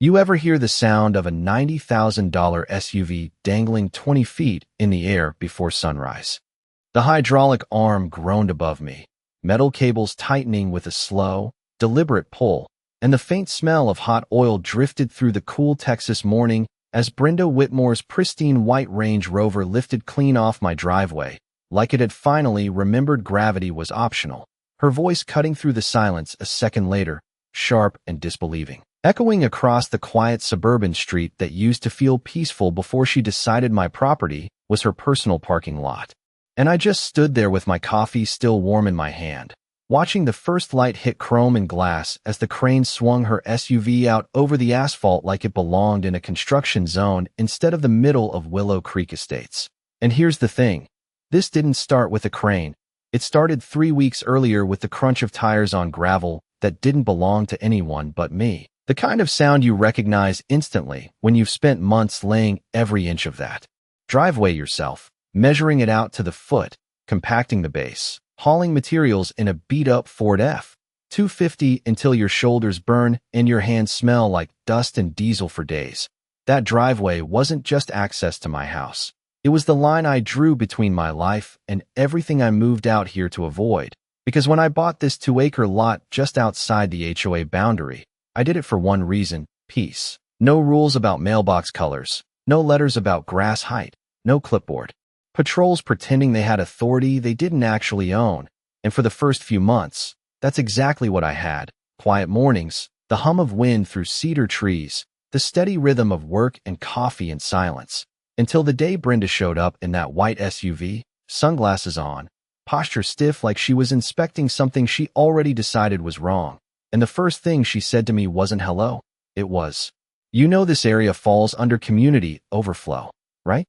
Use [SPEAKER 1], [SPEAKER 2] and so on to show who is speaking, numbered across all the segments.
[SPEAKER 1] You ever hear the sound of a $90,000 SUV dangling 20 feet in the air before sunrise? The hydraulic arm groaned above me, metal cables tightening with a slow, deliberate pull, and the faint smell of hot oil drifted through the cool Texas morning as Brenda Whitmore's pristine white Range Rover lifted clean off my driveway, like it had finally remembered gravity was optional, her voice cutting through the silence a second later, sharp and disbelieving, echoing across the quiet suburban street that used to feel peaceful before she decided my property was her personal parking lot. And I just stood there with my coffee still warm in my hand, watching the first light hit chrome and glass as the crane swung her SUV out over the asphalt like it belonged in a construction zone instead of the middle of Willow Creek Estates. And here's the thing. This didn't start with a crane. It started 3 weeks earlier with the crunch of tires on gravel that didn't belong to anyone but me. The kind of sound you recognize instantly when you've spent months laying every inch of that driveway yourself, measuring it out to the foot, compacting the base, hauling materials in a beat-up Ford F-250 until your shoulders burn and your hands smell like dust and diesel for days. That driveway wasn't just access to my house. It was the line I drew between my life and everything I moved out here to avoid. Because when I bought this 2-acre lot just outside the HOA boundary, I did it for one reason: peace. No rules about mailbox colors, no letters about grass height, no clipboard patrols pretending they had authority they didn't actually own. And for the first few months, that's exactly what I had. Quiet mornings, the hum of wind through cedar trees, the steady rhythm of work and coffee and silence. Until the day Brenda showed up in that white SUV, sunglasses on, posture stiff like she was inspecting something she already decided was wrong. And the first thing she said to me wasn't hello. It was, "You know this area falls under community overflow, right?"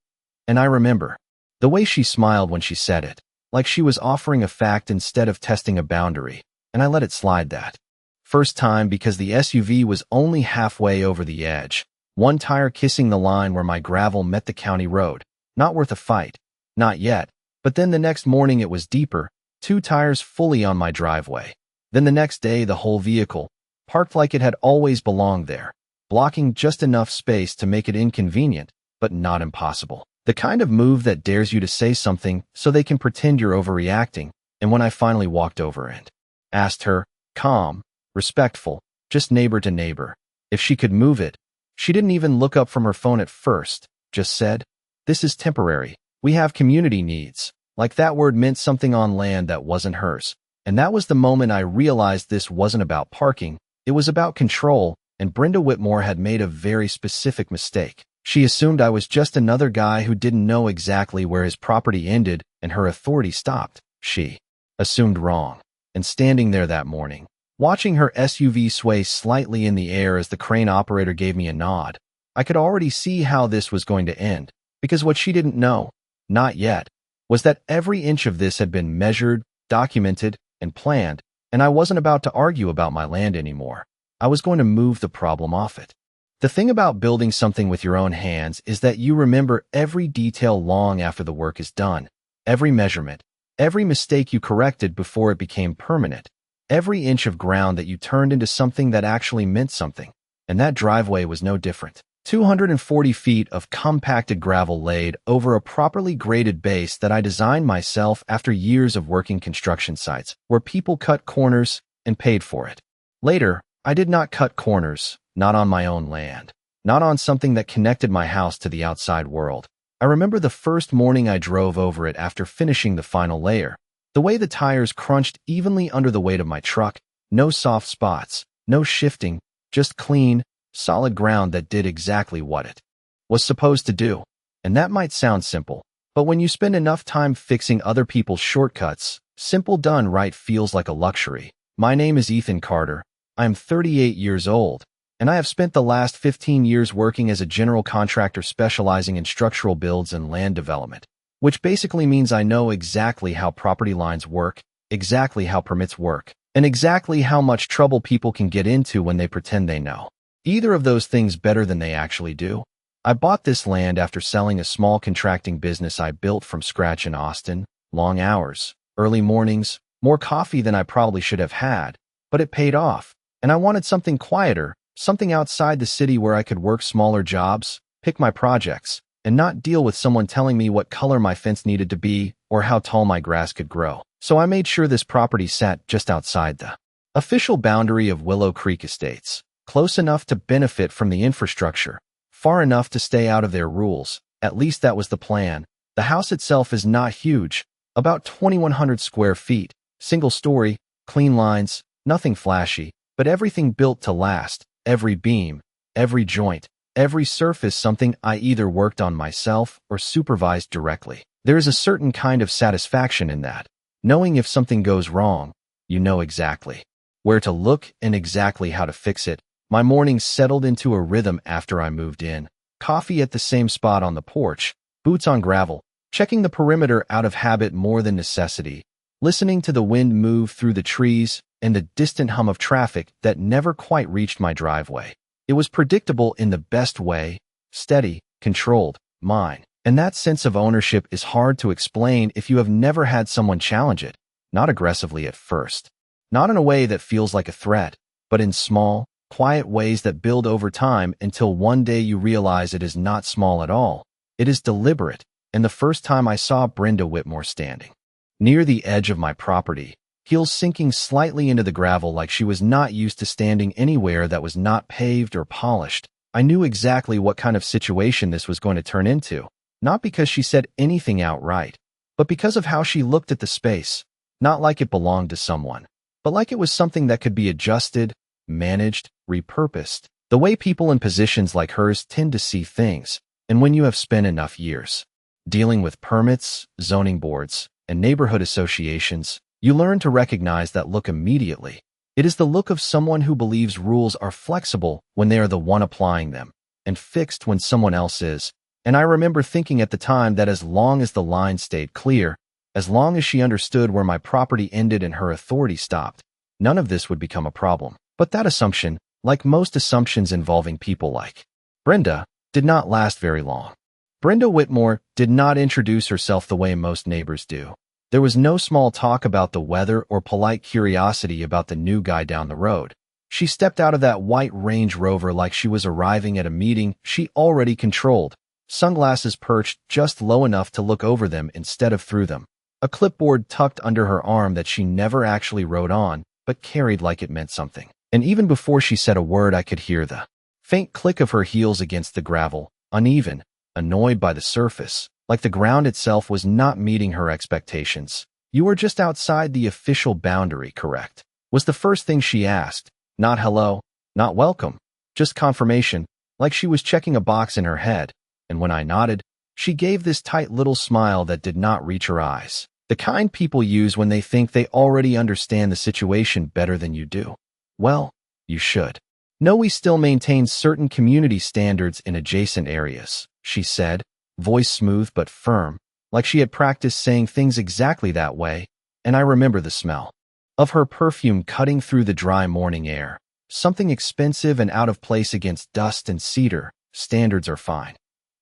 [SPEAKER 1] And I remember the way she smiled when she said it, like she was offering a fact instead of testing a boundary, and I let it slide that first time because the SUV was only halfway over the edge, one tire kissing the line where my gravel met the county road. Not worth a fight. Not yet. But then the next morning it was deeper, 2 tires fully on my driveway. Then the next day the whole vehicle, parked like it had always belonged there, blocking just enough space to make it inconvenient, but not impossible. The kind of move that dares you to say something so they can pretend you're overreacting. And when I finally walked over and asked her, calm, respectful, just neighbor to neighbor, if she could move it, she didn't even look up from her phone at first, just said, "This is temporary. We have community needs." Like that word meant something on land that wasn't hers. And that was the moment I realized this wasn't about parking, it was about control, and Brenda Whitmore had made a very specific mistake. She assumed I was just another guy who didn't know exactly where his property ended and her authority stopped. She assumed wrong. And standing there that morning, watching her SUV sway slightly in the air as the crane operator gave me a nod, I could already see how this was going to end, because what she didn't know, not yet, was that every inch of this had been measured, documented, and planned, and I wasn't about to argue about my land anymore. I was going to move the problem off it. The thing about building something with your own hands is that you remember every detail long after the work is done, every measurement, every mistake you corrected before it became permanent, every inch of ground that you turned into something that actually meant something. And that driveway was no different. 240 feet of compacted gravel laid over a properly graded base that I designed myself after years of working construction sites where people cut corners and paid for it. Later, I did not cut corners, not on my own land, not on something that connected my house to the outside world. I remember the first morning I drove over it after finishing the final layer. The way the tires crunched evenly under the weight of my truck, no soft spots, no shifting, just clean, solid ground that did exactly what it was supposed to do. And that might sound simple, but when you spend enough time fixing other people's shortcuts, simple done right feels like a luxury. My name is Ethan Carter. I am 38 years old, and I have spent the last 15 years working as a general contractor specializing in structural builds and land development, which basically means I know exactly how property lines work, exactly how permits work, and exactly how much trouble people can get into when they pretend they know either of those things better than they actually do. I bought this land after selling a small contracting business I built from scratch in Austin. Long hours, early mornings, more coffee than I probably should have had, but it paid off, and I wanted something quieter, Something outside the city where I could work smaller jobs, pick my projects, and not deal with someone telling me what color my fence needed to be or how tall my grass could grow. So I made sure this property sat just outside the official boundary of Willow Creek Estates, close enough to benefit from the infrastructure, far enough to stay out of their rules. At least that was the plan. The house itself is not huge, about 2,100 square feet, single story, clean lines, nothing flashy, but everything built to last. Every beam, every joint, every surface something I either worked on myself or supervised directly. There is a certain kind of satisfaction in that. Knowing if something goes wrong, you know exactly where to look and exactly how to fix it. My mornings settled into a rhythm after I moved in. Coffee at the same spot on the porch, boots on gravel, checking the perimeter out of habit more than necessity, listening to the wind move through the trees and the distant hum of traffic that never quite reached my driveway. It was predictable in the best way, steady, controlled, mine. And that sense of ownership is hard to explain if you have never had someone challenge it, not aggressively at first, not in a way that feels like a threat, but in small, quiet ways that build over time until one day you realize it is not small at all. It is deliberate. And the first time I saw Brenda Whitmore standing near the edge of my property, heels sinking slightly into the gravel like she was not used to standing anywhere that was not paved or polished, I knew exactly what kind of situation this was going to turn into. Not because she said anything outright, but because of how she looked at the space, not like it belonged to someone, but like it was something that could be adjusted, managed, repurposed, the way people in positions like hers tend to see things. And when you have spent enough years dealing with permits, zoning boards, and neighborhood associations, you learn to recognize that look immediately. It is the look of someone who believes rules are flexible when they are the one applying them, and fixed when someone else is. And I remember thinking at the time that as long as the line stayed clear, as long as she understood where my property ended and her authority stopped, none of this would become a problem. But that assumption, like most assumptions involving people like Brenda, did not last very long. Brenda Whitmore did not introduce herself the way most neighbors do. There was no small talk about the weather or polite curiosity about the new guy down the road. She stepped out of that white Range Rover like she was arriving at a meeting she already controlled, sunglasses perched just low enough to look over them instead of through them, a clipboard tucked under her arm that she never actually wrote on, but carried like it meant something. And even before she said a word, I could hear the faint click of her heels against the gravel, uneven, annoyed by the surface, like the ground itself was not meeting her expectations. "You are just outside the official boundary, correct?" was the first thing she asked. Not hello, not welcome, just confirmation, like she was checking a box in her head. And when I nodded, she gave this tight little smile that did not reach her eyes, the kind people use when they think they already understand the situation better than you do. Well, you should. "No, we still maintain certain community standards in adjacent areas," she said, voice smooth but firm, like she had practiced saying things exactly that way. And I remember the smell of her perfume cutting through the dry morning air, something expensive and out of place against dust and cedar. "Standards are fine,"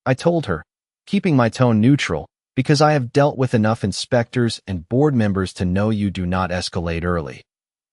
[SPEAKER 1] I told her, keeping my tone neutral, because I have dealt with enough inspectors and board members to know you do not escalate early.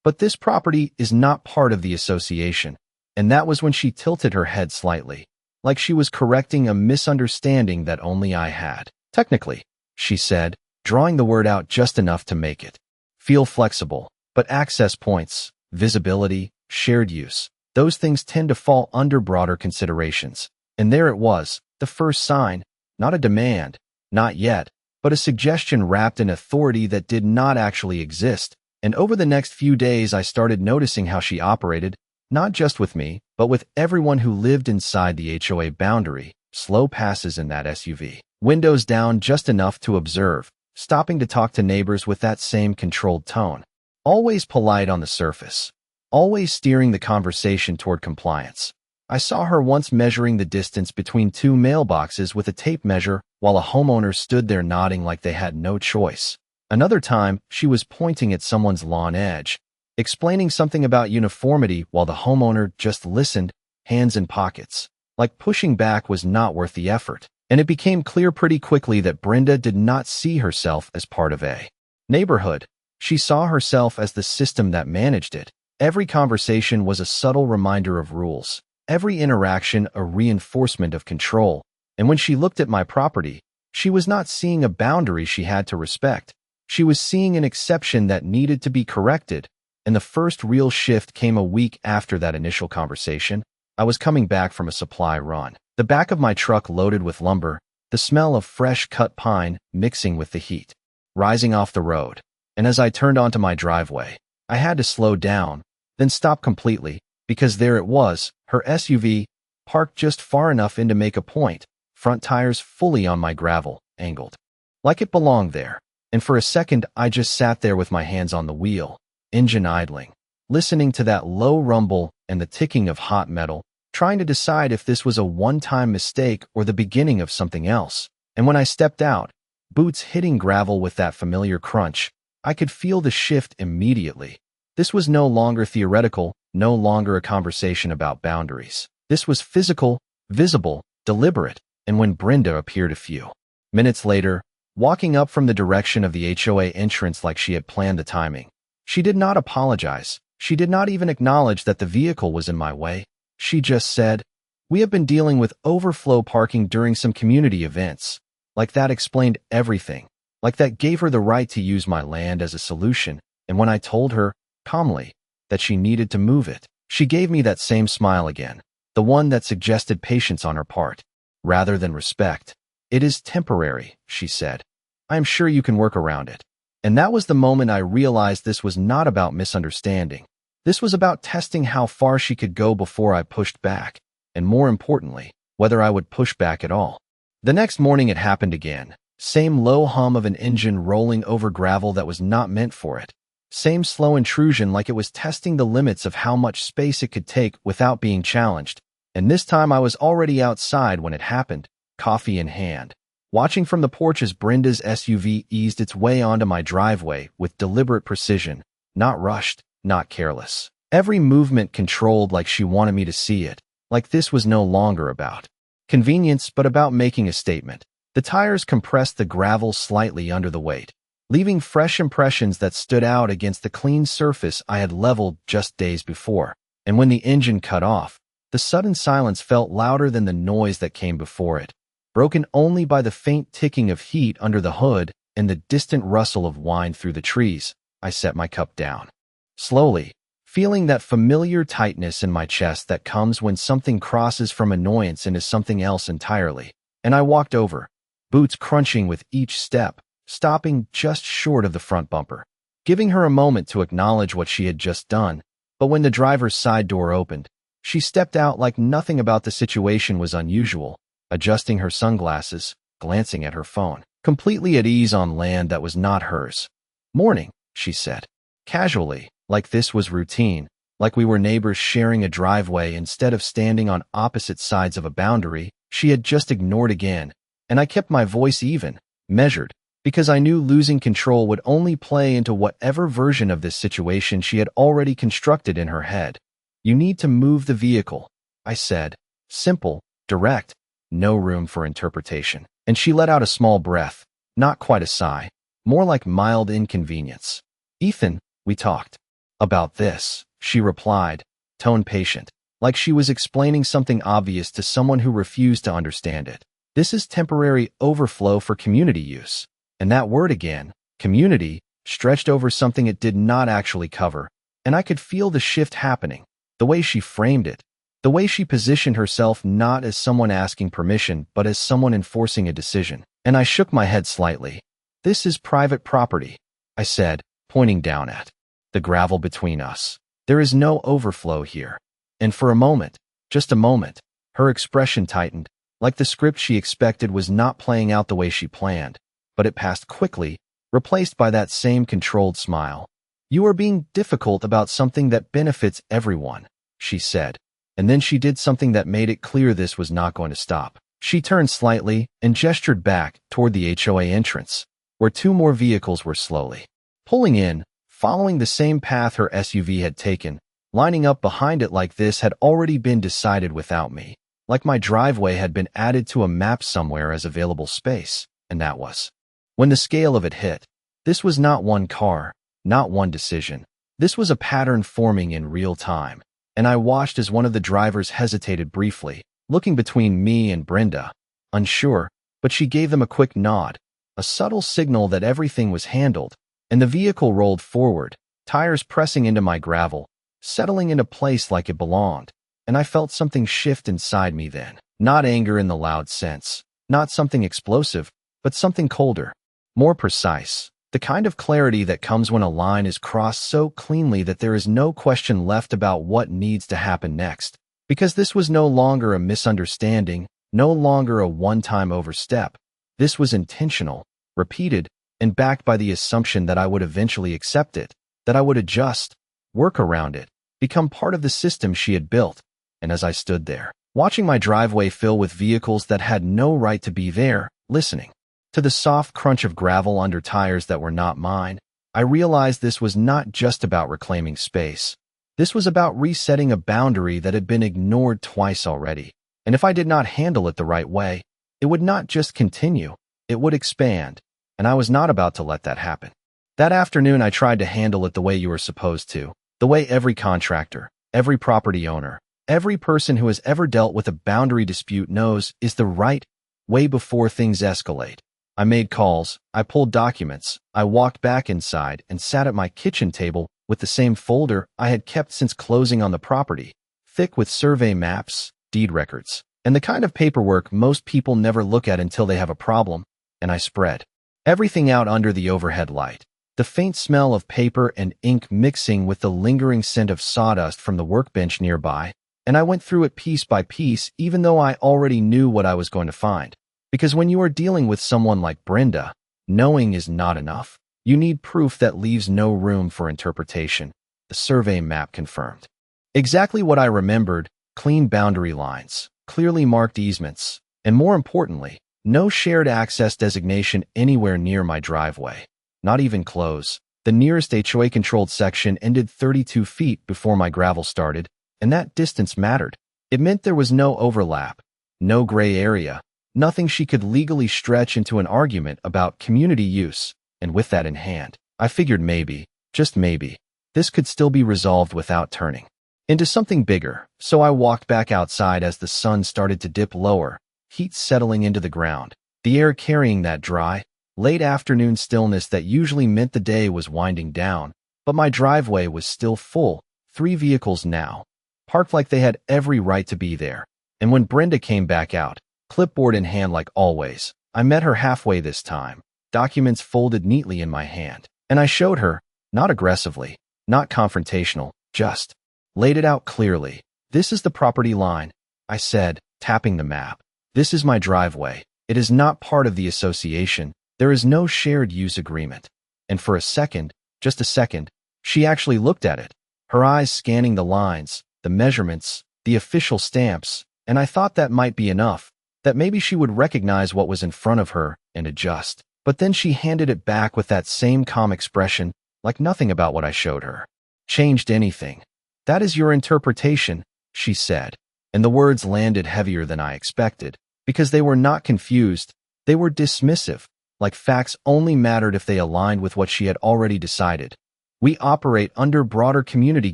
[SPEAKER 1] "But this property is not part of the association." And that was when she tilted her head slightly, like she was correcting a misunderstanding that only I had. "Technically," she said, drawing the word out just enough to make it feel flexible, but access points, visibility, shared use, those things tend to fall under broader considerations. And there it was, the first sign, not a demand, not yet, but a suggestion wrapped in authority that did not actually exist. And over the next few days, I started noticing how she operated, not just with me, but with everyone who lived inside the HOA boundary. Slow passes in that SUV, windows down just enough to observe, stopping to talk to neighbors with that same controlled tone. Always polite on the surface, always steering the conversation toward compliance. I saw her once measuring the distance between two mailboxes with a tape measure while a homeowner stood there nodding like they had no choice. Another time, she was pointing at someone's lawn edge, explaining something about uniformity while the homeowner just listened, hands in pockets, like pushing back was not worth the effort. And it became clear pretty quickly that Brenda did not see herself as part of a neighborhood. She saw herself as the system that managed it. Every conversation was a subtle reminder of rules, every interaction a reinforcement of control, and when she looked at my property, she was not seeing a boundary she had to respect. She was seeing an exception that needed to be corrected, and the first real shift came a week after that initial conversation. I was coming back from a supply run. The back of my truck loaded with lumber, the smell of fresh cut pine mixing with the heat, rising off the road. And as I turned onto my driveway, I had to slow down, then stop completely, because there it was, her SUV, parked just far enough in to make a point, front tires fully on my gravel, angled. Like it belonged there. And for a second, I just sat there with my hands on the wheel, engine idling, listening to that low rumble and the ticking of hot metal, trying to decide if this was a one-time mistake or the beginning of something else. And when I stepped out, boots hitting gravel with that familiar crunch, I could feel the shift immediately. This was no longer theoretical, no longer a conversation about boundaries. This was physical, visible, deliberate, and when Brenda appeared a few minutes later, walking up from the direction of the HOA entrance like she had planned the timing, she did not apologize. She did not even acknowledge that the vehicle was in my way. She just said, "We have been dealing with overflow parking during some community events." Like that explained everything. Like that gave her the right to use my land as a solution. And when I told her, calmly, that she needed to move it, she gave me that same smile again, the one that suggested patience on her part, rather than respect. "It is temporary," she said. "I am sure you can work around it." And that was the moment I realized this was not about misunderstanding. This was about testing how far she could go before I pushed back, and more importantly, whether I would push back at all. The next morning it happened again. Same low hum of an engine rolling over gravel that was not meant for it. Same slow intrusion like it was testing the limits of how much space it could take without being challenged. And this time I was already outside when it happened, coffee in hand, watching from the porch as Brenda's SUV eased its way onto my driveway with deliberate precision, not rushed, not careless. Every movement controlled like she wanted me to see it, like this was no longer about convenience but about making a statement. The tires compressed the gravel slightly under the weight, leaving fresh impressions that stood out against the clean surface I had leveled just days before. And when the engine cut off, the sudden silence felt louder than the noise that came before it, broken only by the faint ticking of heat under the hood and the distant rustle of wind through the trees. I set my cup down. Slowly, feeling that familiar tightness in my chest that comes when something crosses from annoyance into something else entirely. And I walked over, boots crunching with each step, stopping just short of the front bumper, giving her a moment to acknowledge what she had just done. But when the driver's side door opened, she stepped out like nothing about the situation was unusual, adjusting her sunglasses, glancing at her phone, completely at ease on land that was not hers. "Morning," she said, casually, like this was routine, like we were neighbors sharing a driveway instead of standing on opposite sides of a boundary she had just ignored again. And I kept my voice even, measured, because I knew losing control would only play into whatever version of this situation she had already constructed in her head. "You need to move the vehicle," I said, simple, direct, no room for interpretation. And she let out a small breath, not quite a sigh, more like mild inconvenience. "Ethan, we talked about this," she replied, tone patient, like she was explaining something obvious to someone who refused to understand it. "This is temporary overflow for community use." And that word again, community, stretched over something it did not actually cover, and I could feel the shift happening, the way she framed it, the way she positioned herself not as someone asking permission but as someone enforcing a decision. And I shook my head slightly. "This is private property," I said, pointing down at the gravel between us. "There is no overflow here." And for a moment, just a moment, her expression tightened, like the script she expected was not playing out the way she planned. But it passed quickly, replaced by that same controlled smile. "You are being difficult about something that benefits everyone," she said. And then she did something that made it clear this was not going to stop. She turned slightly and gestured back toward the HOA entrance, where two more vehicles were slowly pulling in, following the same path her SUV had taken. Lining up behind it like this had already been decided without me, like my driveway had been added to a map somewhere as available space, and that was. When the scale of it hit, this was not one car, not one decision. This was a pattern forming in real time, and I watched as one of the drivers hesitated briefly, looking between me and Brenda, unsure, but she gave them a quick nod, a subtle signal that everything was handled, and the vehicle rolled forward, tires pressing into my gravel, settling into place like it belonged, and I felt something shift inside me then. Not anger in the loud sense, not something explosive, but something colder, more precise, the kind of clarity that comes when a line is crossed so cleanly that there is no question left about what needs to happen next. Because this was no longer a misunderstanding, no longer a one-time overstep. This was intentional, repeated, and backed by the assumption that I would eventually accept it, that I would adjust, work around it, become part of the system she had built. And as I stood there, watching my driveway fill with vehicles that had no right to be there, listening to the soft crunch of gravel under tires that were not mine, I realized this was not just about reclaiming space. This was about resetting a boundary that had been ignored twice already. And if I did not handle it the right way, it would not just continue, it would expand. And I was not about to let that happen. That afternoon, I tried to handle it the way you were supposed to, the way every contractor, every property owner, every person who has ever dealt with a boundary dispute knows is the right way before things escalate. I made calls, I pulled documents, I walked back inside and sat at my kitchen table with the same folder I had kept since closing on the property, thick with survey maps, deed records, and the kind of paperwork most people never look at until they have a problem, and I spread everything out under the overhead light, the faint smell of paper and ink mixing with the lingering scent of sawdust from the workbench nearby, and I went through it piece by piece even though I already knew what I was going to find. Because when you are dealing with someone like Brenda, knowing is not enough. You need proof that leaves no room for interpretation. The survey map confirmed exactly what I remembered: clean boundary lines, clearly marked easements, and more importantly, no shared access designation anywhere near my driveway. Not even close. The nearest HOA-controlled section ended 32 feet before my gravel started, and that distance mattered. It meant there was no overlap, no gray area, nothing she could legally stretch into an argument about community use. And with that in hand, I figured maybe, just maybe, this could still be resolved without turning into something bigger. So I walked back outside as the sun started to dip lower, heat settling into the ground, the air carrying that dry, late afternoon stillness that usually meant the day was winding down. But my driveway was still full, 3 vehicles now, parked like they had every right to be there. And when Brenda came back out, clipboard in hand like always, I met her halfway this time, documents folded neatly in my hand. And I showed her, not aggressively, not confrontational, just laid it out clearly. This is the property line, I said, tapping the map. This is my driveway. It is not part of the association. There is no shared use agreement. And for a second, just a second, she actually looked at it, her eyes scanning the lines, the measurements, the official stamps, and I thought that might be enough, that maybe she would recognize what was in front of her and adjust. But then she handed it back with that same calm expression, like nothing about what I showed her changed anything. That is your interpretation, she said, and the words landed heavier than I expected, because they were not confused, they were dismissive, like facts only mattered if they aligned with what she had already decided. We operate under broader community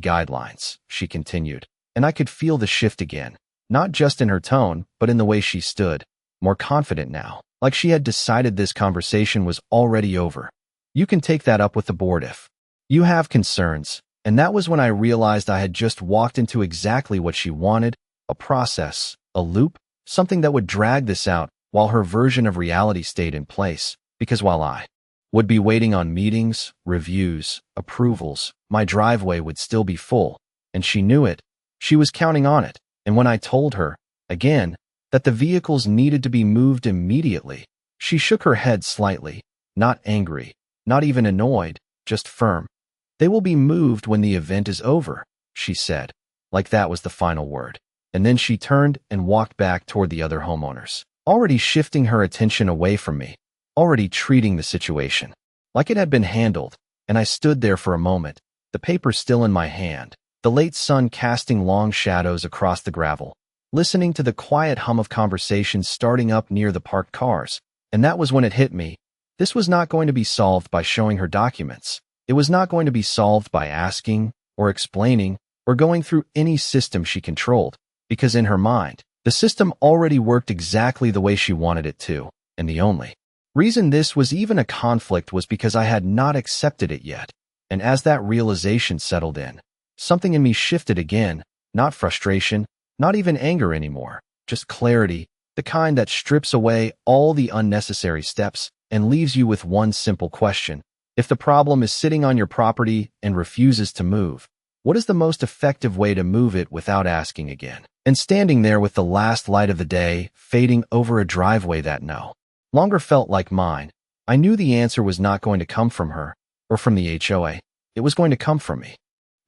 [SPEAKER 1] guidelines, she continued, and I could feel the shift again, not just in her tone, but in the way she stood, more confident now, like she had decided this conversation was already over. You can take that up with the board if you have concerns. And that was when I realized I had just walked into exactly what she wanted, a process, a loop, something that would drag this out while her version of reality stayed in place. Because while I would be waiting on meetings, reviews, approvals, my driveway would still be full. And she knew it. She was counting on it. And when I told her, again, that the vehicles needed to be moved immediately, she shook her head slightly, not angry, not even annoyed, just firm. They will be moved when the event is over, she said, like that was the final word. And then she turned and walked back toward the other homeowners, already shifting her attention away from me, already treating the situation like it had been handled. And I stood there for a moment, the paper still in my hand, the late sun casting long shadows across the gravel, listening to the quiet hum of conversations starting up near the parked cars. And that was when it hit me. This was not going to be solved by showing her documents. It was not going to be solved by asking or explaining or going through any system she controlled, because in her mind, the system already worked exactly the way she wanted it to, and the only reason this was even a conflict was because I had not accepted it yet. And as that realization settled in, something in me shifted again, not frustration, not even anger anymore, just clarity, the kind that strips away all the unnecessary steps and leaves you with one simple question. If the problem is sitting on your property and refuses to move, what is the most effective way to move it without asking again? And standing there with the last light of the day fading over a driveway that no longer felt like mine, I knew the answer was not going to come from her or from the HOA. It was going to come from me.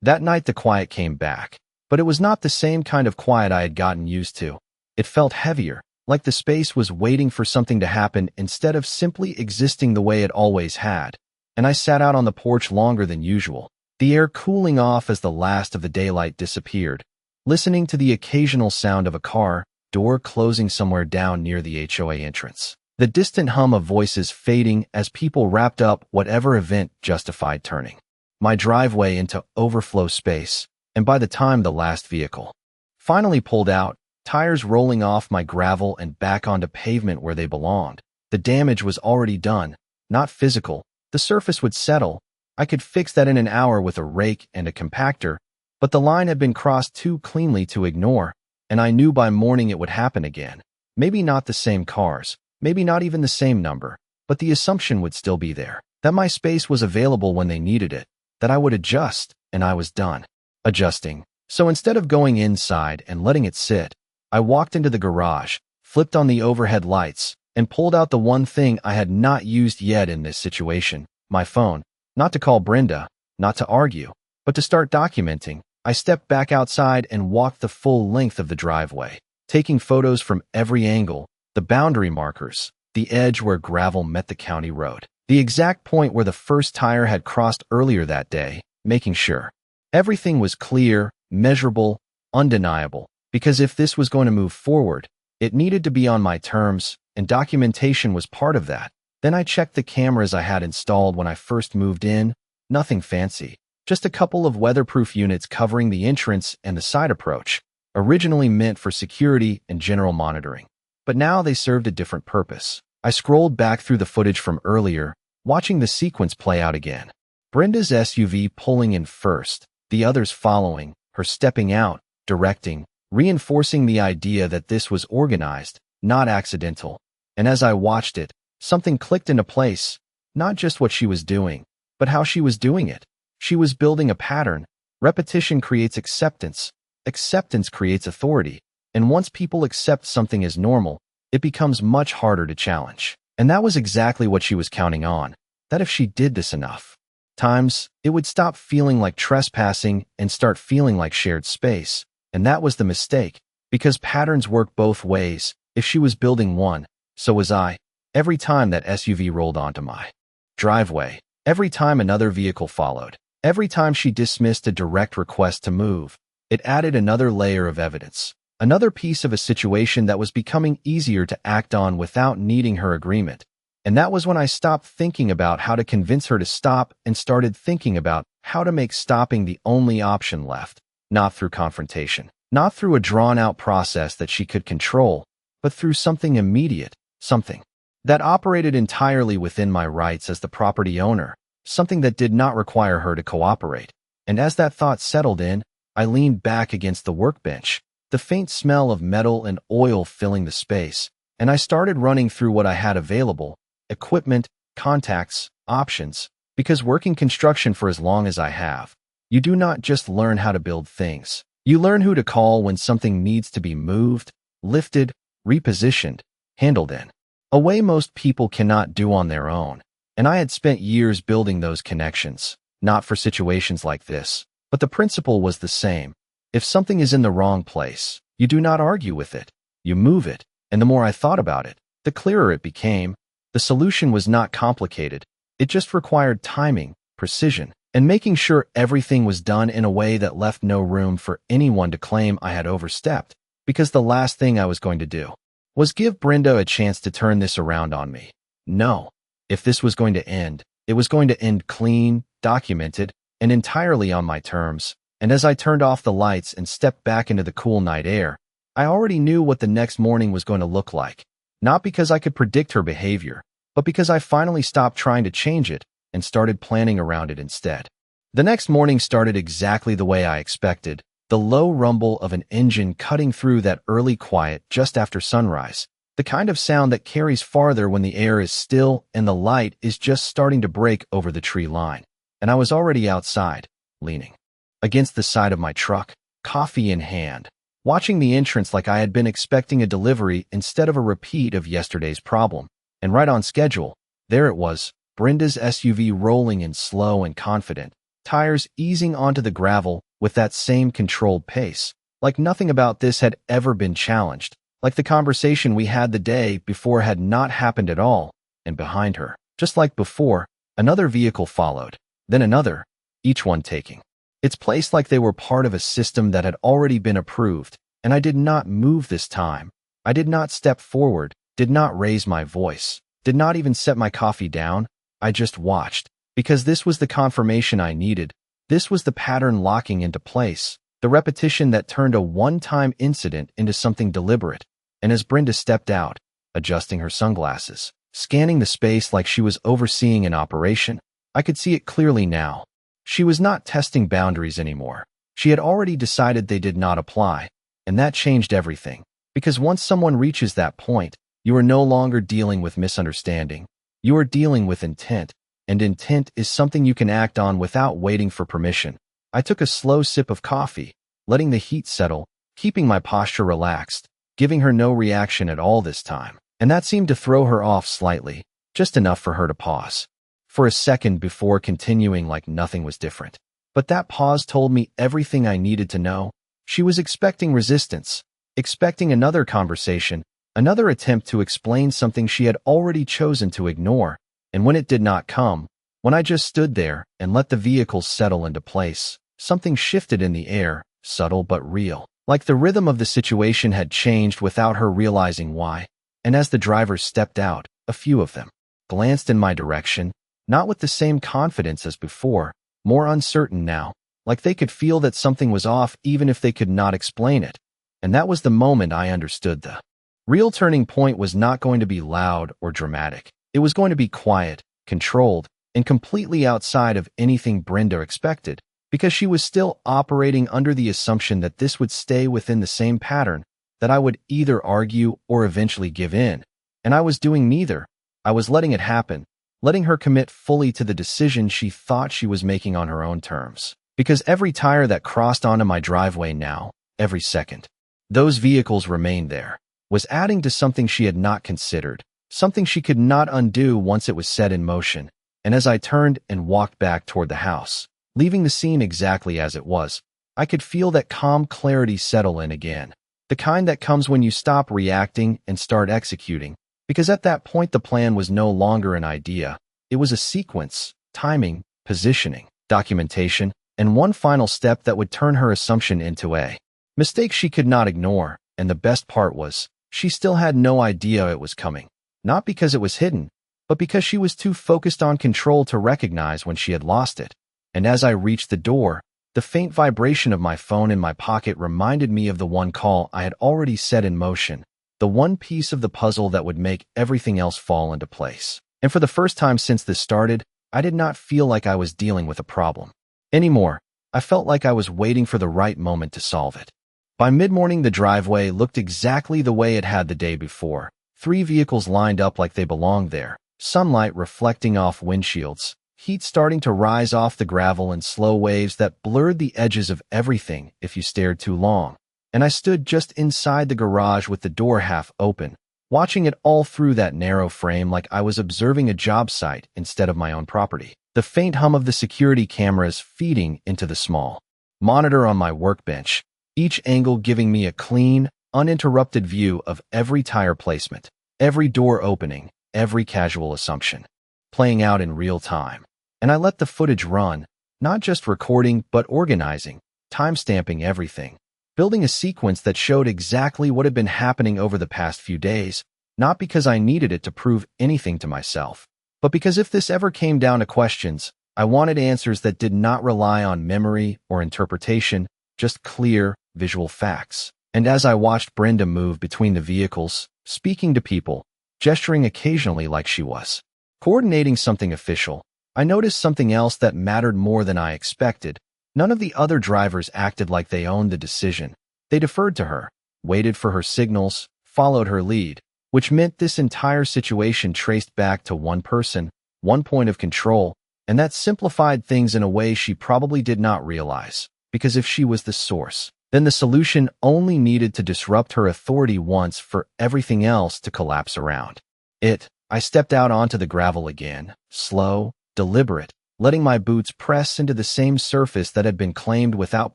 [SPEAKER 1] That night the quiet came back, but it was not the same kind of quiet I had gotten used to. It felt heavier, like the space was waiting for something to happen instead of simply existing the way it always had. And I sat out on the porch longer than usual, the air cooling off as the last of the daylight disappeared, listening to the occasional sound of a car door closing somewhere down near the HOA entrance. The distant hum of voices fading as people wrapped up whatever event justified turning my driveway into overflow space, and by the time the last vehicle finally pulled out, tires rolling off my gravel and back onto pavement where they belonged, the damage was already done, not physical. The surface would settle. I could fix that in an hour with a rake and a compactor, but the line had been crossed too cleanly to ignore, and I knew by morning it would happen again. Maybe not the same cars, maybe not even the same number, but the assumption would still be there, that my space was available when they needed it, that I would adjust, and I was done adjusting. So instead of going inside and letting it sit, I walked into the garage, flipped on the overhead lights, and pulled out the one thing I had not used yet in this situation, my phone, not to call Brenda, not to argue, but to start documenting. I stepped back outside and walked the full length of the driveway, taking photos from every angle, the boundary markers, the edge where gravel met the county road, the exact point where the first tire had crossed earlier that day, making sure everything was clear, measurable, undeniable, because if this was going to move forward, it needed to be on my terms, and documentation was part of that. Then I checked the cameras I had installed when I first moved in. Nothing fancy, just a couple of weatherproof units covering the entrance and the side approach, originally meant for security and general monitoring. But now they served a different purpose. I scrolled back through the footage from earlier, watching the sequence play out again. Brenda's SUV pulling in first, the others following, her stepping out, directing, reinforcing the idea that this was organized, not accidental. And as I watched it, something clicked into place, not just what she was doing, but how she was doing it. She was building a pattern. Repetition creates acceptance. Acceptance creates authority. And once people accept something as normal, it becomes much harder to challenge. And that was exactly what she was counting on, that if she did this enough times, it would stop feeling like trespassing and start feeling like shared space. And that was the mistake, because patterns work both ways. If she was building one, so was I. Every time that SUV rolled onto my driveway, every time another vehicle followed, every time she dismissed a direct request to move, it added another layer of evidence, another piece of a situation that was becoming easier to act on without needing her agreement. And that was when I stopped thinking about how to convince her to stop and started thinking about how to make stopping the only option left, not through confrontation, not through a drawn-out process that she could control, but through something immediate, something that operated entirely within my rights as the property owner, something that did not require her to cooperate. And as that thought settled in, I leaned back against the workbench, the faint smell of metal and oil filling the space, and I started running through what I had available, equipment, contacts, options, because working construction for as long as I have, you do not just learn how to build things. You learn who to call when something needs to be moved, lifted, repositioned, handled in a way most people cannot do on their own. And I had spent years building those connections, not for situations like this, but the principle was the same. If something is in the wrong place, you do not argue with it. You move it. And the more I thought about it, the clearer it became. The solution was not complicated. It just required timing, precision, and making sure everything was done in a way that left no room for anyone to claim I had overstepped, because the last thing I was going to do was give Brenda a chance to turn this around on me. No. If this was going to end, it was going to end clean, documented, and entirely on my terms. And as I turned off the lights and stepped back into the cool night air, I already knew what the next morning was going to look like. Not because I could predict her behavior, but because I finally stopped trying to change it and started planning around it instead. The next morning started exactly the way I expected, the low rumble of an engine cutting through that early quiet just after sunrise, the kind of sound that carries farther when the air is still and the light is just starting to break over the tree line. And I was already outside, leaning against the side of my truck, coffee in hand, watching the entrance like I had been expecting a delivery instead of a repeat of yesterday's problem. And right on schedule, there it was, Brenda's SUV rolling in slow and confident, tires easing onto the gravel with that same controlled pace, like nothing about this had ever been challenged, like the conversation we had the day before had not happened at all. And behind her, just like before, another vehicle followed, then another, each one taking its place like they were part of a system that had already been approved. And I did not move this time. I did not step forward, did not raise my voice, did not even set my coffee down. I just watched, because this was the confirmation I needed. This was the pattern locking into place, the repetition that turned a one-time incident into something deliberate. And as Brenda stepped out, adjusting her sunglasses, scanning the space like she was overseeing an operation, I could see it clearly now. She was not testing boundaries anymore. She had already decided they did not apply, and that changed everything. Because once someone reaches that point, you are no longer dealing with misunderstanding. You are dealing with intent, and intent is something you can act on without waiting for permission. I took a slow sip of coffee, letting the heat settle, keeping my posture relaxed, giving her no reaction at all this time. And that seemed to throw her off slightly, just enough for her to pause for a second before continuing like nothing was different. But that pause told me everything I needed to know. She was expecting resistance, expecting another conversation, another attempt to explain something she had already chosen to ignore. And when it did not come, when I just stood there and let the vehicle settle into place, something shifted in the air, subtle but real, like the rhythm of the situation had changed without her realizing why. And as the drivers stepped out, a few of them glanced in my direction, not with the same confidence as before, more uncertain now, like they could feel that something was off even if they could not explain it. And that was the moment I understood the real turning point was not going to be loud or dramatic. It was going to be quiet, controlled, and completely outside of anything Brenda expected, because she was still operating under the assumption that this would stay within the same pattern, that I would either argue or eventually give in. And I was doing neither. I was letting it happen, letting her commit fully to the decision she thought she was making on her own terms. Because every tire that crossed onto my driveway now, every second, those vehicles remained there, was adding to something she had not considered, something she could not undo once it was set in motion. And as I turned and walked back toward the house, leaving the scene exactly as it was, I could feel that calm clarity settle in again, the kind that comes when you stop reacting and start executing. Because at that point the plan was no longer an idea, it was a sequence, timing, positioning, documentation, and one final step that would turn her assumption into a mistake she could not ignore. And the best part was, she still had no idea it was coming. Not because it was hidden, but because she was too focused on control to recognize when she had lost it. And as I reached the door, the faint vibration of my phone in my pocket reminded me of the one call I had already set in motion, the one piece of the puzzle that would make everything else fall into place. And for the first time since this started, I did not feel like I was dealing with a problem anymore. I felt like I was waiting for the right moment to solve it. By mid-morning, the driveway looked exactly the way it had the day before. 3 vehicles lined up like they belonged there, sunlight reflecting off windshields, heat starting to rise off the gravel in slow waves that blurred the edges of everything if you stared too long. And I stood just inside the garage with the door half open, watching it all through that narrow frame like I was observing a job site instead of my own property. The faint hum of the security cameras feeding into the small monitor on my workbench, each angle giving me a clean, uninterrupted view of every tire placement, every door opening, every casual assumption, playing out in real time. And I let the footage run, not just recording but organizing, timestamping everything, building a sequence that showed exactly what had been happening over the past few days, not because I needed it to prove anything to myself, but because if this ever came down to questions, I wanted answers that did not rely on memory or interpretation, just clear, visual facts. And as I watched Brenda move between the vehicles, speaking to people, gesturing occasionally like she was coordinating something official, I noticed something else that mattered more than I expected. None of the other drivers acted like they owned the decision. They deferred to her, waited for her signals, followed her lead, which meant this entire situation traced back to one person, one point of control, and that simplified things in a way she probably did not realize. Because if she was the source, then the solution only needed to disrupt her authority once for everything else to collapse around it. I stepped out onto the gravel again, slow, deliberate, letting my boots press into the same surface that had been claimed without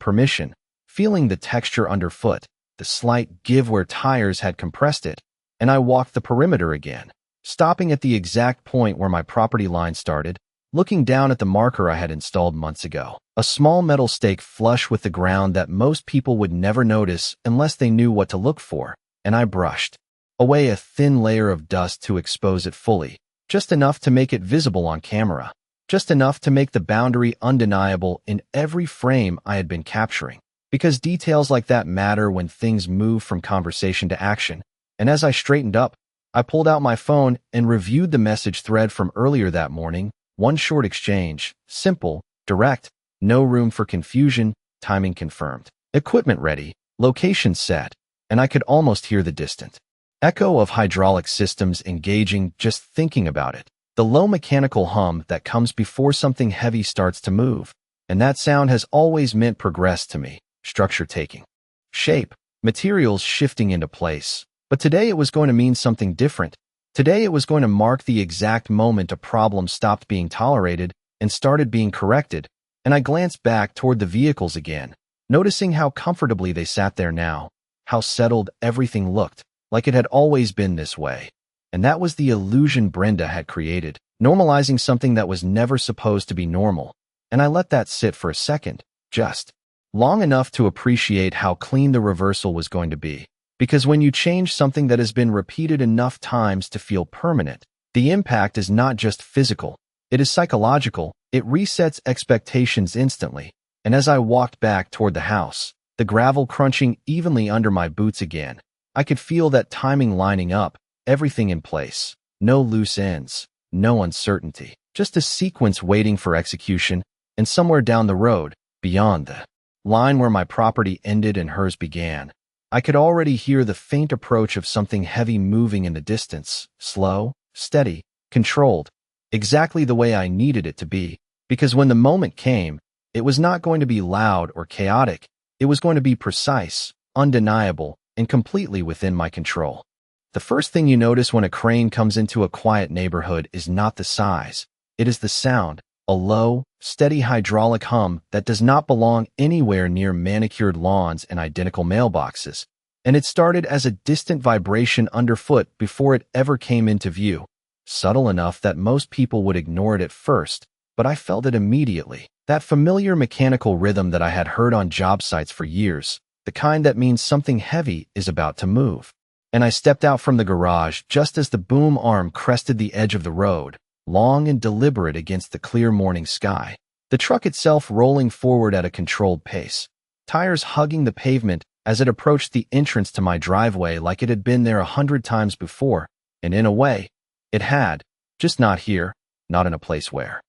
[SPEAKER 1] permission, feeling the texture underfoot, the slight give where tires had compressed it, and I walked the perimeter again, stopping at the exact point where my property line started, looking down at the marker I had installed months ago. A small metal stake flush with the ground that most people would never notice unless they knew what to look for, and I brushed away a thin layer of dust to expose it fully, just enough to make it visible on camera, just enough to make the boundary undeniable in every frame I had been capturing. Because details like that matter when things move from conversation to action. And as I straightened up, I pulled out my phone and reviewed the message thread from earlier that morning. One short exchange, simple, direct, no room for confusion, timing confirmed, equipment ready, location set, and I could almost hear the distant echo of hydraulic systems engaging just thinking about it. The low mechanical hum that comes before something heavy starts to move, and that sound has always meant progress to me, structure taking shape, materials shifting into place. But today it was going to mean something different. Today it was going to mark the exact moment a problem stopped being tolerated and started being corrected, and I glanced back toward the vehicles again, noticing how comfortably they sat there now, how settled everything looked, like it had always been this way. And that was the illusion Brenda had created, normalizing something that was never supposed to be normal. And I let that sit for a second, just long enough to appreciate how clean the reversal was going to be. Because when you change something that has been repeated enough times to feel permanent, the impact is not just physical, it is psychological. It resets expectations instantly. And as I walked back toward the house, the gravel crunching evenly under my boots again, I could feel that timing lining up, everything in place, no loose ends, no uncertainty, just a sequence waiting for execution. And somewhere down the road, beyond the line where my property ended and hers began, I could already hear the faint approach of something heavy moving in the distance, slow, steady, controlled, exactly the way I needed it to be, because when the moment came, it was not going to be loud or chaotic. It was going to be precise, undeniable, and completely within my control. The first thing you notice when a crane comes into a quiet neighborhood is not the size. It is the sound, a low, steady hydraulic hum that does not belong anywhere near manicured lawns and identical mailboxes. And it started as a distant vibration underfoot before it ever came into view, subtle enough that most people would ignore it at first, but I felt it immediately. That familiar mechanical rhythm that I had heard on job sites for years, the kind that means something heavy is about to move. And I stepped out from the garage just as the boom arm crested the edge of the road, long and deliberate against the clear morning sky. The truck itself rolling forward at a controlled pace, tires hugging the pavement as it approached the entrance to my driveway like it had been there 100 times before, and in a way, it had, just not here, not in a place where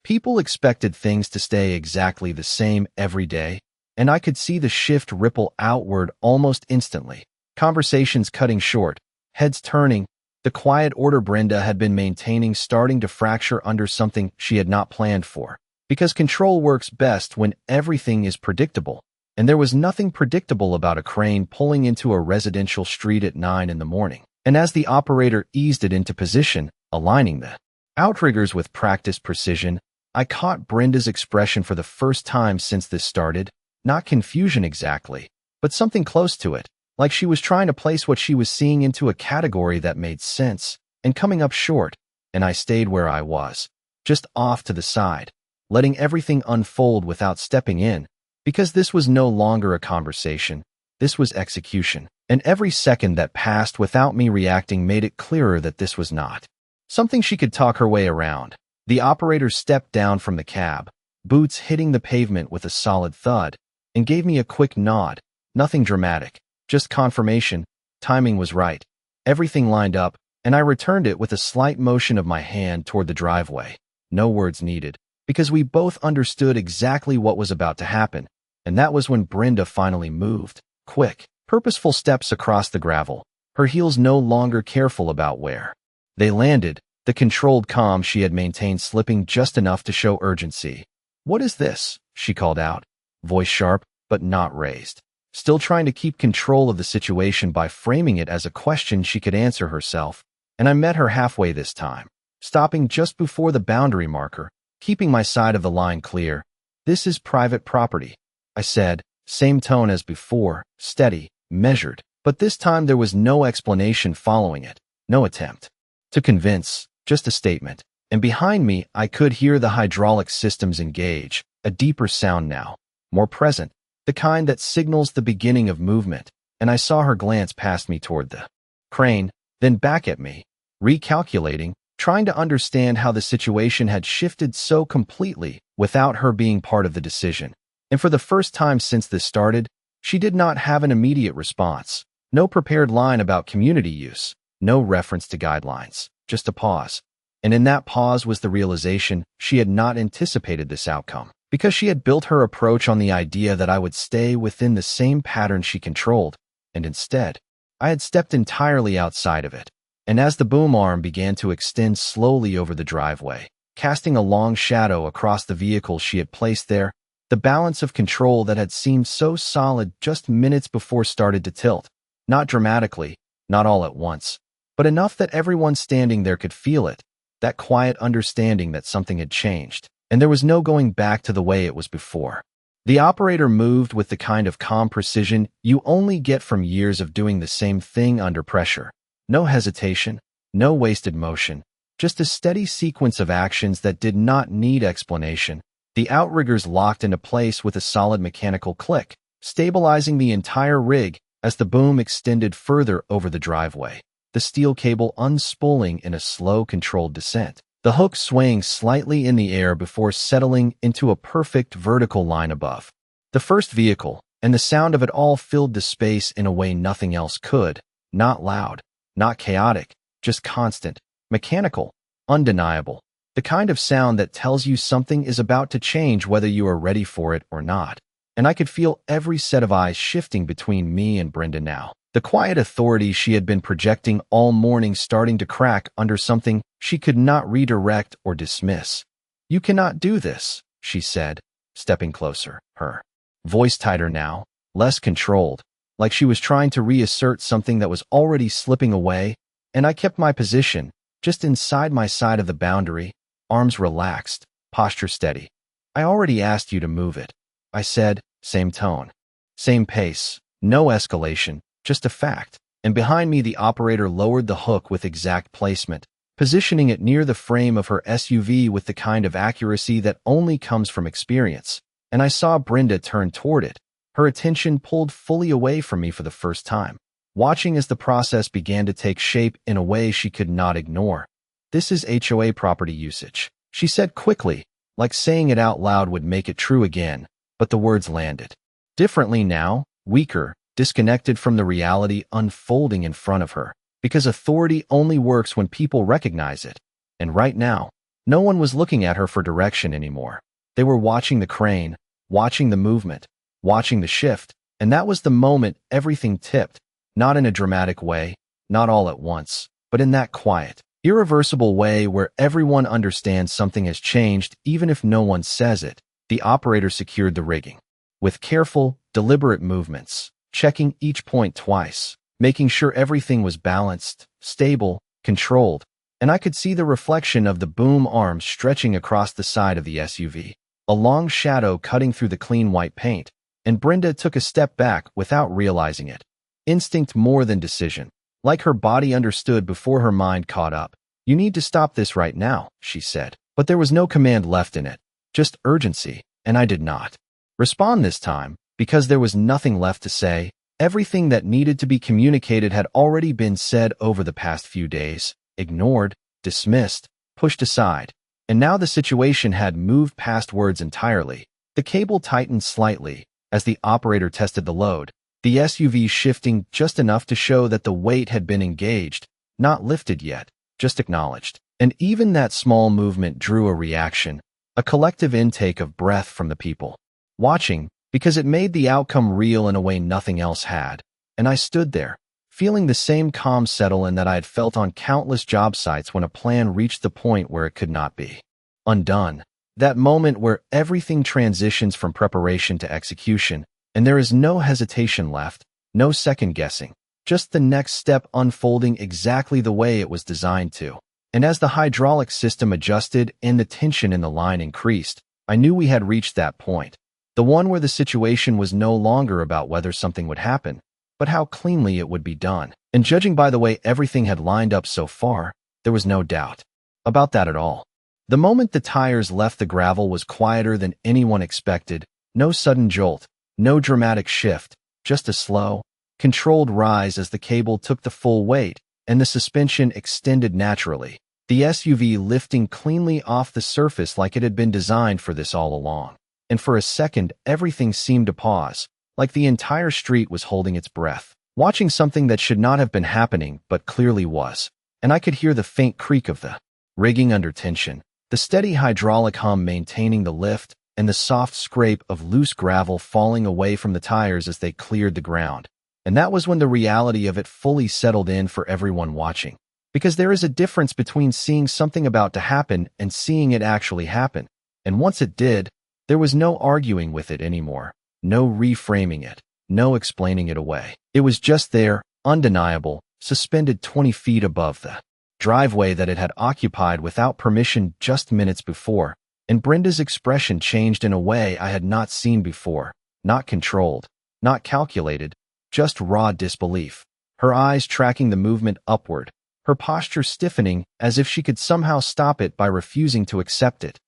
[SPEAKER 1] people expected things to stay exactly the same every day, and I could see the shift ripple outward almost instantly. Conversations cutting short, heads turning, the quiet order Brenda had been maintaining starting to fracture under something she had not planned for. Because control works best when everything is predictable, and there was nothing predictable about a crane pulling into a residential street at 9 in the morning. And as the operator eased it into position, aligning the outriggers with practiced precision, I caught Brenda's expression for the first time since this started. Not confusion exactly, but something close to it, like she was trying to place what she was seeing into a category that made sense, and coming up short. And I stayed where I was, just off to the side, letting everything unfold without stepping in, because this was no longer a conversation, this was execution. And every second that passed without me reacting made it clearer that this was not something she could talk her way around. The operator stepped down from the cab, boots hitting the pavement with a solid thud, and gave me a quick nod. Nothing dramatic, just confirmation. Timing was right. Everything lined up, and I returned it with a slight motion of my hand toward the driveway. No words needed, because we both understood exactly what was about to happen, and that was when Brenda finally moved. Quick, purposeful steps across the gravel, her heels no longer careful about where they landed, the controlled calm she had maintained slipping just enough to show urgency. "What is this?" she called out, voice sharp but not raised, still trying to keep control of the situation by framing it as a question she could answer herself. And I met her halfway this time, stopping just before the boundary marker, keeping my side of the line clear. "This is private property," I said, same tone as before, steady, measured, but this time there was no explanation following it, no attempt to convince, just a statement. And behind me, I could hear the hydraulic systems engage, a deeper sound now, more present, the kind that signals the beginning of movement, and I saw her glance past me toward the crane, then back at me, recalculating, trying to understand how the situation had shifted so completely without her being part of the decision. And for the first time since this started, she did not have an immediate response. No prepared line about community use, no reference to guidelines, just a pause. And in that pause was the realization she had not anticipated this outcome, because she had built her approach on the idea that I would stay within the same pattern she controlled, and instead, I had stepped entirely outside of it. And as the boom arm began to extend slowly over the driveway, casting a long shadow across the vehicle she had placed there, the balance of control that had seemed so solid just minutes before started to tilt. Not dramatically, not all at once, but enough that everyone standing there could feel it, that quiet understanding that something had changed, and there was no going back to the way it was before. The operator moved with the kind of calm precision you only get from years of doing the same thing under pressure. No hesitation, no wasted motion, just a steady sequence of actions that did not need explanation. The outriggers locked into place with a solid mechanical click, stabilizing the entire rig as the boom extended further over the driveway, the steel cable unspooling in a slow, controlled descent, the hook swaying slightly in the air before settling into a perfect vertical line above the first vehicle, and the sound of it all filled the space in a way nothing else could. Not loud, not chaotic, just constant, mechanical, undeniable. The kind of sound that tells you something is about to change whether you are ready for it or not. And I could feel every set of eyes shifting between me and Brenda now. The quiet authority she had been projecting all morning starting to crack under something she could not redirect or dismiss. "You cannot do this," she said, stepping closer, her voice tighter now, less controlled, like she was trying to reassert something that was already slipping away. And I kept my position, just inside my side of the boundary, arms relaxed, posture steady. "I already asked you to move it," I said, same tone, same pace, no escalation, just a fact. And behind me the operator lowered the hook with exact placement, positioning it near the frame of her SUV with the kind of accuracy that only comes from experience. And I saw Brenda turn toward it, her attention pulled fully away from me for the first time, watching as the process began to take shape in a way she could not ignore. "This is HOA property usage," she said quickly, like saying it out loud would make it true again, but the words landed differently now, weaker, disconnected from the reality unfolding in front of her, because authority only works when people recognize it. And right now, no one was looking at her for direction anymore. They were watching the crane, watching the movement, watching the shift, and that was the moment everything tipped, not in a dramatic way, not all at once, but in that quiet, irreversible way where everyone understands something has changed even if no one says it. The operator secured the rigging with careful, deliberate movements, checking each point twice, making sure everything was balanced, stable, controlled, and I could see the reflection of the boom arm stretching across the side of the SUV, a long shadow cutting through the clean white paint, and Brenda took a step back without realizing it. Instinct more than decision, like her body understood before her mind caught up. "You need to stop this right now," she said, but there was no command left in it, just urgency, and I did not respond this time, because there was nothing left to say. Everything that needed to be communicated had already been said over the past few days, ignored, dismissed, pushed aside. And now the situation had moved past words entirely. The cable tightened slightly as the operator tested the load, the SUV shifting just enough to show that the weight had been engaged, not lifted yet, just acknowledged. And even that small movement drew a reaction, a collective intake of breath from the people watching, because it made the outcome real in a way nothing else had. And I stood there, feeling the same calm settle in that I had felt on countless job sites when a plan reached the point where it could not be undone. That moment where everything transitions from preparation to execution, and there is no hesitation left, no second guessing, just the next step unfolding exactly the way it was designed to. And as the hydraulic system adjusted and the tension in the line increased, I knew we had reached that point. The one where the situation was no longer about whether something would happen, but how cleanly it would be done. And judging by the way everything had lined up so far, there was no doubt about that at all. The moment the tires left the gravel was quieter than anyone expected. No sudden jolt, no dramatic shift, just a slow, controlled rise as the cable took the full weight, and the suspension extended naturally, the SUV lifting cleanly off the surface like it had been designed for this all along. And for a second, everything seemed to pause, like the entire street was holding its breath, watching something that should not have been happening but clearly was. And I could hear the faint creak of the rigging under tension, the steady hydraulic hum maintaining the lift, and the soft scrape of loose gravel falling away from the tires as they cleared the ground. And that was when the reality of it fully settled in for everyone watching. Because there is a difference between seeing something about to happen and seeing it actually happen. And once it did, there was no arguing with it anymore, no reframing it, no explaining it away. It was just there, undeniable, suspended 20 feet above the driveway that it had occupied without permission just minutes before. And Brenda's expression changed in a way I had not seen before, not controlled, not calculated, just raw disbelief. Her eyes tracking the movement upward, her posture stiffening as if she could somehow stop it by refusing to accept it.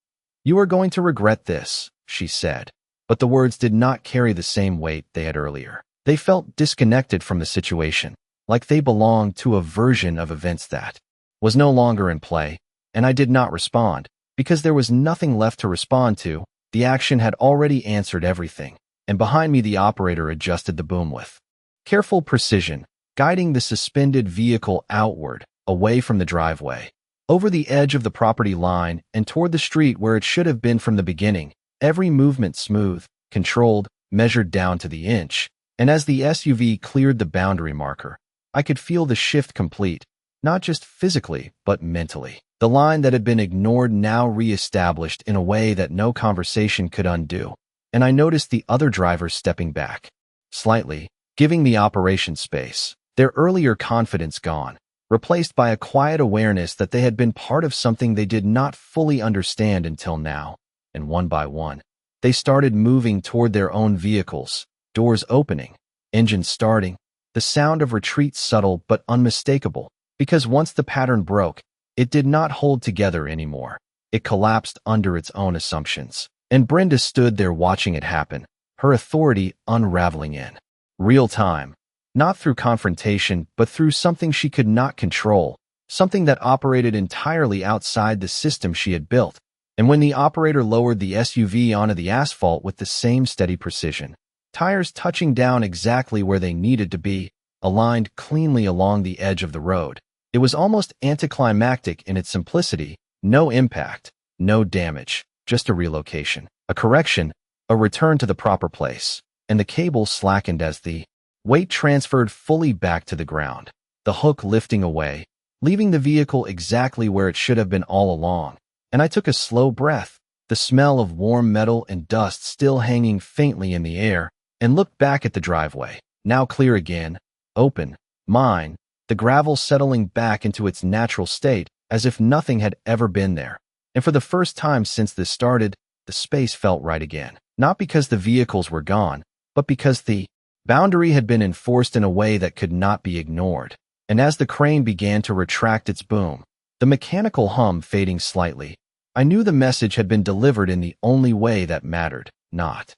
[SPEAKER 1] "You are going to regret this," she said. But the words did not carry the same weight they had earlier. They felt disconnected from the situation, like they belonged to a version of events that was no longer in play, and I did not respond, because there was nothing left to respond to. The action had already answered everything, and behind me the operator adjusted the boom with careful precision, guiding the suspended vehicle outward, away from the driveway, over the edge of the property line, and toward the street where it should have been from the beginning. Every movement smooth, controlled, measured down to the inch, and as the SUV cleared the boundary marker, I could feel the shift complete, not just physically, but mentally. The line that had been ignored now re-established in a way that no conversation could undo, and I noticed the other drivers stepping back, slightly, giving the operation space, their earlier confidence gone, replaced by a quiet awareness that they had been part of something they did not fully understand until now. And one by one, they started moving toward their own vehicles, doors opening, engines starting, the sound of retreat subtle but unmistakable, because once the pattern broke, it did not hold together anymore. It collapsed under its own assumptions. And Brenda stood there watching it happen, her authority unraveling in real time, not through confrontation, but through something she could not control, something that operated entirely outside the system she had built. And when the operator lowered the SUV onto the asphalt with the same steady precision, tires touching down exactly where they needed to be, aligned cleanly along the edge of the road, it was almost anticlimactic in its simplicity. No impact, no damage, just a relocation, a correction, a return to the proper place. And the cable slackened as the weight transferred fully back to the ground, the hook lifting away, leaving the vehicle exactly where it should have been all along. And I took a slow breath, the smell of warm metal and dust still hanging faintly in the air, and looked back at the driveway, now clear again, open, mine, the gravel settling back into its natural state, as if nothing had ever been there. And for the first time since this started, the space felt right again. Not because the vehicles were gone, but because the boundary had been enforced in a way that could not be ignored. And as the crane began to retract its boom, the mechanical hum fading slightly, I knew the message had been delivered in the only way that mattered, not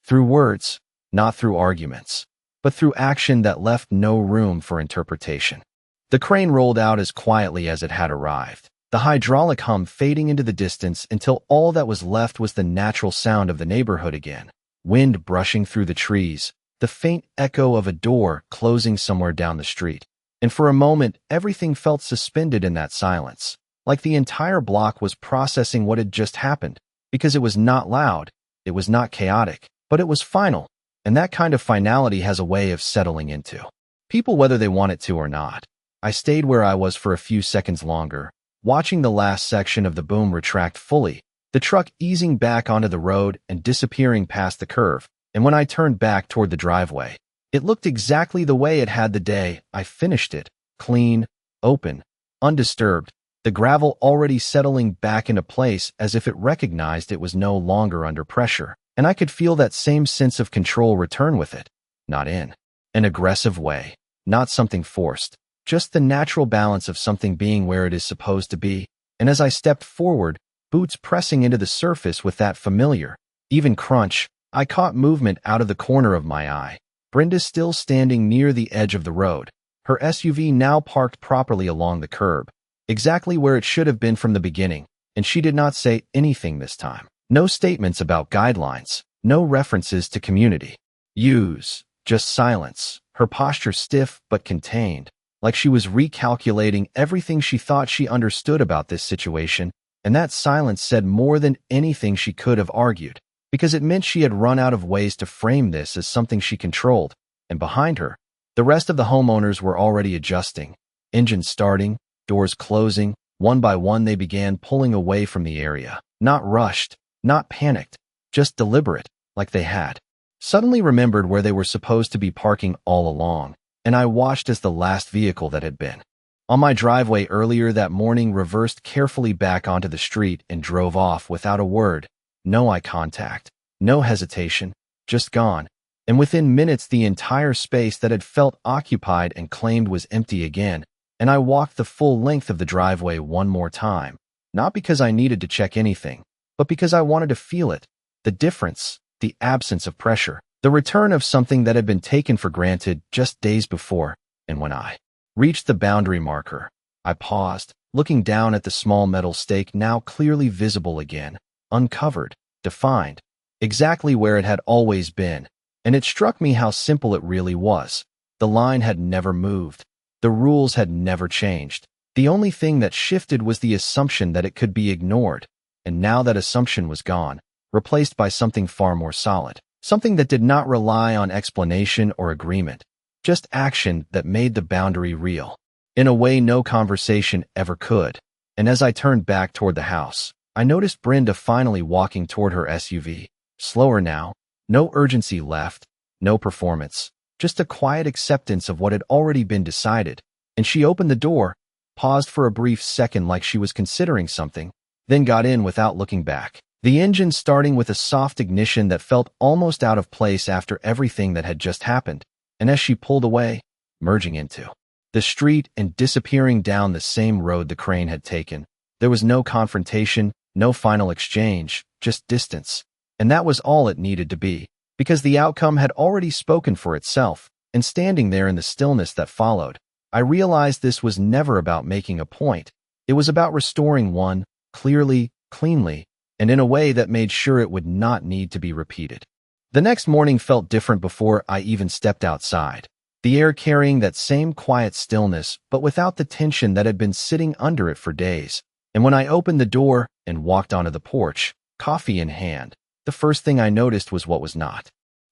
[SPEAKER 1] through words, not through arguments, but through action that left no room for interpretation. The crane rolled out as quietly as it had arrived, the hydraulic hum fading into the distance until all that was left was the natural sound of the neighborhood again. Wind brushing through the trees, the faint echo of a door closing somewhere down the street. And for a moment, everything felt suspended in that silence, like the entire block was processing what had just happened, because it was not loud, it was not chaotic, but it was final, and that kind of finality has a way of settling into people whether they want it to or not. I stayed where I was for a few seconds longer, watching the last section of the boom retract fully, the truck easing back onto the road and disappearing past the curve, and when I turned back toward the driveway, it looked exactly the way it had the day I finished it, clean, open, undisturbed, the gravel already settling back into place as if it recognized it was no longer under pressure, and I could feel that same sense of control return with it, not in an aggressive way, not something forced, just the natural balance of something being where it is supposed to be. And as I stepped forward, boots pressing into the surface with that familiar, even crunch, I caught movement out of the corner of my eye. Brenda still standing near the edge of the road, her SUV now parked properly along the curb, exactly where it should have been from the beginning, and she did not say anything this time. No statements about guidelines, no references to community use, just silence, her posture stiff but contained, like she was recalculating everything she thought she understood about this situation, and that silence said more than anything she could have argued, because it meant she had run out of ways to frame this as something she controlled, and behind her, the rest of the homeowners were already adjusting, engines starting, doors closing, one by one they began pulling away from the area, not rushed, not panicked, just deliberate, like they had suddenly remembered where they were supposed to be parking all along, and I watched as the last vehicle that had been on my driveway earlier that morning reversed carefully back onto the street and drove off without a word, no eye contact, no hesitation, just gone, and within minutes the entire space that had felt occupied and claimed was empty again, and I walked the full length of the driveway one more time, not because I needed to check anything, but because I wanted to feel it, the difference, the absence of pressure, the return of something that had been taken for granted just days before. And when I reached the boundary marker, I paused, looking down at the small metal stake now clearly visible again, uncovered, defined, exactly where it had always been, and it struck me how simple it really was. The line had never moved. The rules had never changed. The only thing that shifted was the assumption that it could be ignored, and now that assumption was gone, replaced by something far more solid, something that did not rely on explanation or agreement, just action that made the boundary real, in a way no conversation ever could. And as I turned back toward the house, I noticed Brenda finally walking toward her SUV, slower now, no urgency left, no performance, just a quiet acceptance of what had already been decided, and she opened the door, paused for a brief second like she was considering something, then got in without looking back. The engine starting with a soft ignition that felt almost out of place after everything that had just happened, and as she pulled away, merging into the street and disappearing down the same road the crane had taken, there was no confrontation, no final exchange, just distance. And that was all it needed to be, because the outcome had already spoken for itself, and standing there in the stillness that followed, I realized this was never about making a point. It was about restoring one, clearly, cleanly, and in a way that made sure it would not need to be repeated. The next morning felt different before I even stepped outside, the air carrying that same quiet stillness but without the tension that had been sitting under it for days. And when I opened the door and walked onto the porch, coffee in hand, the first thing I noticed was what was not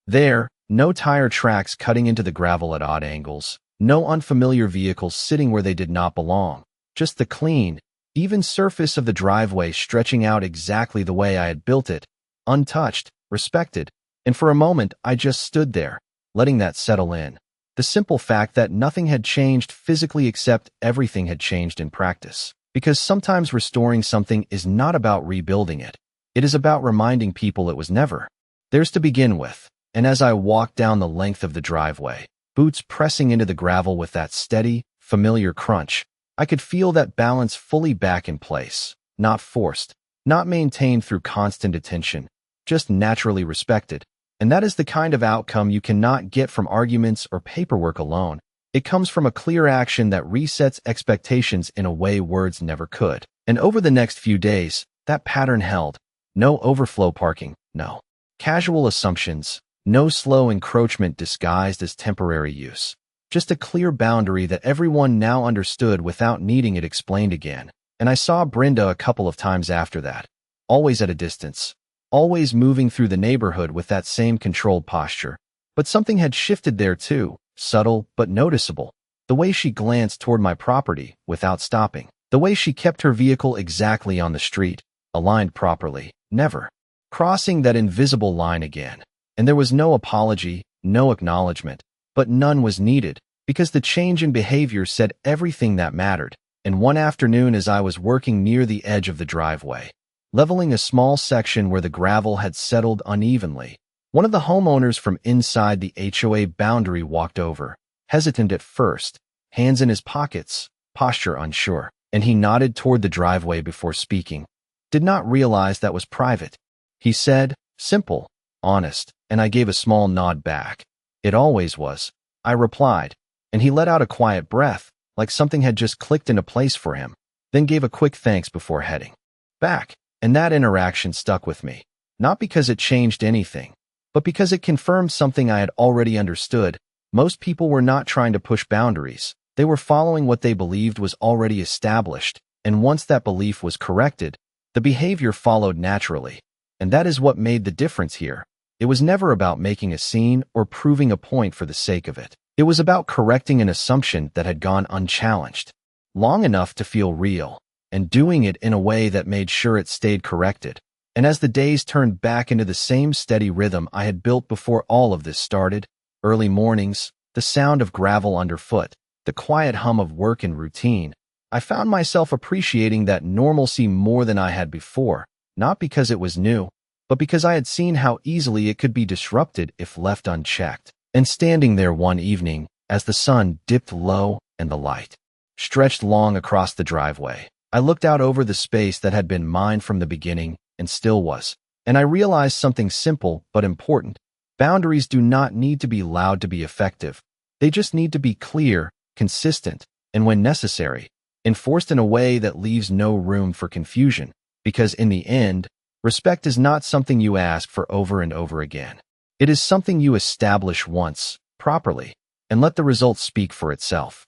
[SPEAKER 1] there. No tire tracks cutting into the gravel at odd angles, no unfamiliar vehicles sitting where they did not belong, just the clean, even surface of the driveway stretching out exactly the way I had built it, untouched, respected, and for a moment I just stood there, letting that settle in. The simple fact that nothing had changed physically except everything had changed in practice. Because sometimes restoring something is not about rebuilding it. It is about reminding people it was never theirs to begin with. And as I walked down the length of the driveway, boots pressing into the gravel with that steady, familiar crunch, I could feel that balance fully back in place, not forced, not maintained through constant attention, just naturally respected. And that is the kind of outcome you cannot get from arguments or paperwork alone. It It comes from a clear action that resets expectations in a way words never could. And over the next few days, that pattern held. No overflow parking, no casual assumptions, no slow encroachment disguised as temporary use. Just a clear boundary that everyone now understood without needing it explained again. And I saw Brenda a couple of times after that, always at a distance, always moving through the neighborhood with that same controlled posture. But something had shifted there too, subtle but noticeable. The way she glanced toward my property without stopping. The way she kept her vehicle exactly on the street, aligned properly, never crossing that invisible line again. And there was no apology, no acknowledgement, but none was needed, because the change in behavior said everything that mattered. And one afternoon, as I was working near the edge of the driveway, leveling a small section where the gravel had settled unevenly, one of the homeowners from inside the HOA boundary walked over, hesitant at first, hands in his pockets, posture unsure, and he nodded toward the driveway before speaking. Did not realize that was private. He said, simple, honest, and I gave a small nod back. It always was, I replied, and he let out a quiet breath, like something had just clicked into place for him, then gave a quick thanks before heading back. And that interaction stuck with me, not because it changed anything, but because it confirmed something I had already understood. Most people were not trying to push boundaries. They were following what they believed was already established, and once that belief was corrected, the behavior followed naturally. And that is what made the difference here. It was never about making a scene or proving a point for the sake of it. It was about correcting an assumption that had gone unchallenged, long enough to feel real, and doing it in a way that made sure it stayed corrected. And as the days turned back into the same steady rhythm I had built before all of this started, early mornings, the sound of gravel underfoot, the quiet hum of work and routine, I found myself appreciating that normalcy more than I had before, not because it was new, but because I had seen how easily it could be disrupted if left unchecked. And standing there one evening, as the sun dipped low and the light stretched long across the driveway, I looked out over the space that had been mine from the beginning and still was, and I realized something simple but important. Boundaries do not need to be loud to be effective. They just need to be clear, consistent, and when necessary, enforced in a way that leaves no room for confusion. Because in the end, respect is not something you ask for over and over again. It is something you establish once, properly, and let the results speak for itself.